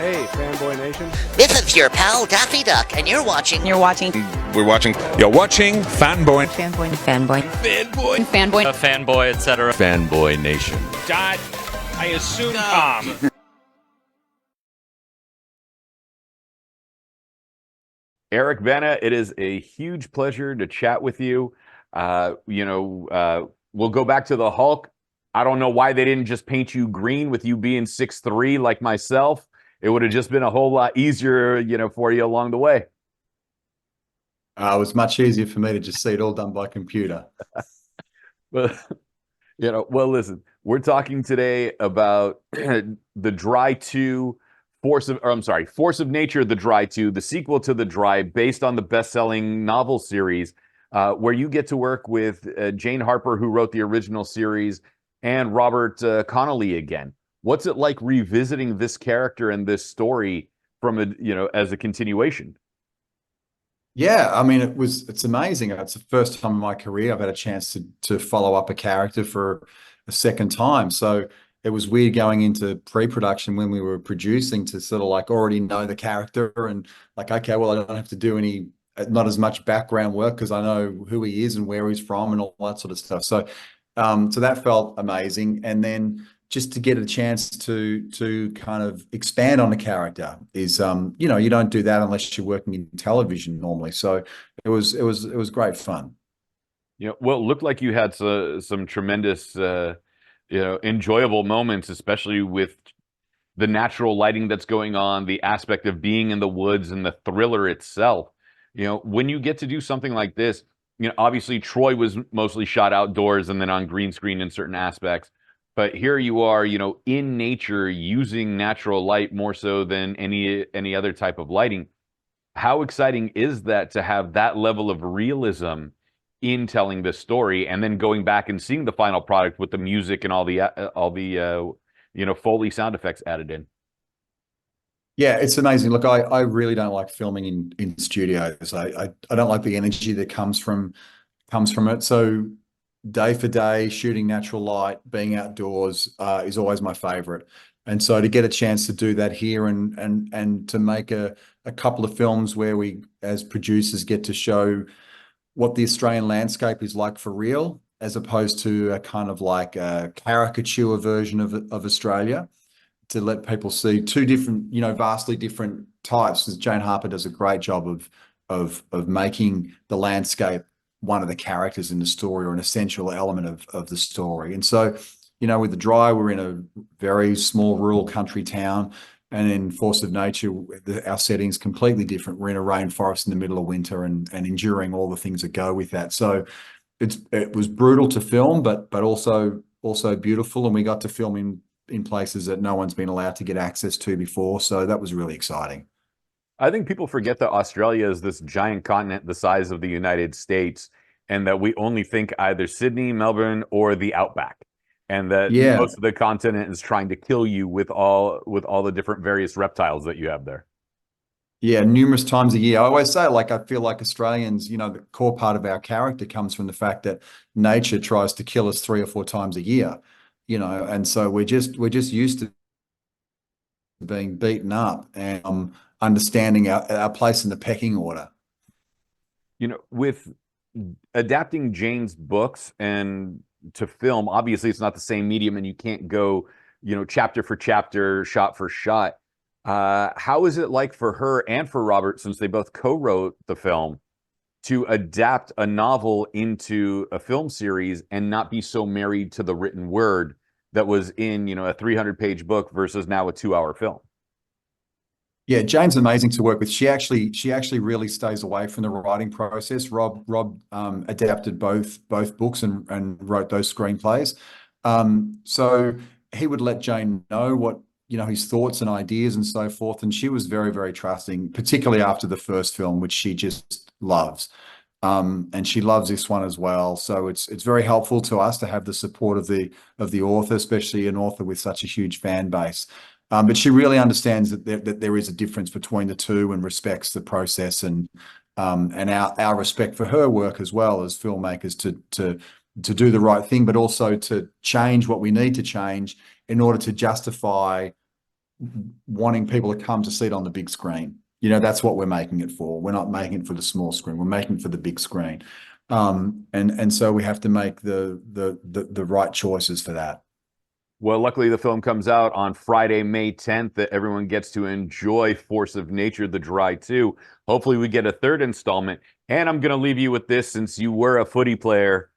Hey, Fanboy Nation. This is your pal Daffy Duck, and you're watching. We're watching You're watching Fanboy. Fanboy, A fanboy, etc. Fanboy Nation. Dot, I assume Tom. Eric Bana, it is a huge pleasure to chat with you. We'll go back to the Hulk. I don't know why they didn't just paint you green with you being 6'3" like myself. It would have just been a whole lot easier, for you along the way. It was much easier for me to just see it all done by computer. Well, listen, we're talking today about the Dry 2, Force of Nature, the Dry 2, the sequel to the Dry, based on the best-selling novel series, where you get to work with Jane Harper, who wrote the original series, and Robert Connolly again. What's it like revisiting this character and this story from as a continuation? Yeah, I mean, it's amazing. It's the first time in my career I've had a chance to follow up a character for a second time. So it was weird going into pre-production when we were producing to sort of like already know the character and like, okay, well, I don't have to do not as much background work because I know who he is and where he's from and all that sort of stuff. So that felt amazing. And then just to get a chance to kind of expand on the character is, you don't do that unless you're working in television normally. So it was great fun. Well, it looked like you had some tremendous, enjoyable moments, especially with the natural lighting that's going on, the aspect of being in the woods and the thriller itself. When you get to do something like this, obviously Troy was mostly shot outdoors and then on green screen in certain aspects. But here you are, in nature, using natural light more so than any other type of lighting. How exciting is that to have that level of realism in telling this story, and then going back and seeing the final product with the music and all the Foley sound effects added in? Yeah, it's amazing. Look, I really don't like filming in studios. I don't like the energy that comes from it. So day for day, shooting natural light, being outdoors is always my favorite. And so to get a chance to do that here and to make a couple of films where we, as producers, get to show what the Australian landscape is like for real, as opposed to a kind of like a caricature version of Australia, to let people see two different, vastly different types. As Jane Harper does a great job of making the landscape one of the characters in the story or an essential element of the story. And so, with the Dry, we're in a very small rural country town, and in Force of Nature, our setting's completely different. We're in a rainforest in the middle of winter and enduring all the things that go with that. So it was brutal to film, but also beautiful, and we got to film in places that no one's been allowed to get access to before. So that was really exciting. I think people forget that Australia is this giant continent the size of the United States, and that we only think either Sydney, Melbourne, or the outback, and that most of the continent is trying to kill you with all the different various reptiles that you have there. Yeah, numerous times a year. I always say, I feel like Australians, the core part of our character comes from the fact that nature tries to kill us 3 or 4 times a year, and so we're just used to being beaten up and understanding our place in the pecking order. With adapting Jane's books and to film, obviously it's not the same medium and you can't go, chapter for chapter, shot for shot. How is it like for her and for Robert, since they both co-wrote the film, to adapt a novel into a film series and not be so married to the written word that was in, a 300-page book versus now a 2-hour film? Yeah, Jane's amazing to work with. She actually really stays away from the writing process. Rob adapted both books and wrote those screenplays. So he would let Jane know what, his thoughts and ideas and so forth. And she was very, very trusting, particularly after the first film, which she just loves. And she loves this one as well. So it's very helpful to us to have the support of the author, especially an author with such a huge fan base. But she really understands that there is a difference between the two and respects the process and our respect for her work as well as filmmakers to do the right thing, but also to change what we need to change in order to justify wanting people to come to see it on the big screen. You know, that's what we're making it for. We're not making it for the small screen. We're making it for the big screen. And so we have to make the right choices for that. Well, luckily the film comes out on Friday, May 10th, that everyone gets to enjoy Force of Nature, The Dry 2. Hopefully we get a third installment. And I'm going to leave you with this, since you were a footy player.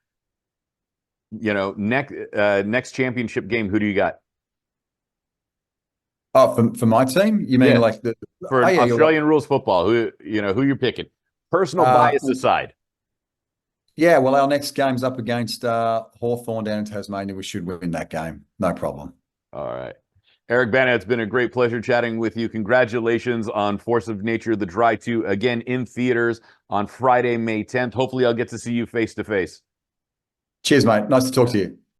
You know, next championship game, who do you got? Oh, for my team, you mean like for Australian rules football? Who you're picking? Personal bias aside. Yeah, well, our next game's up against Hawthorn down in Tasmania. We should win that game, no problem. All right, Eric Bana, it's been a great pleasure chatting with you. Congratulations on Force of Nature, The Dry 2, again in theaters on Friday, May 10th. Hopefully, I'll get to see you face to face. Cheers, mate. Nice to talk to you.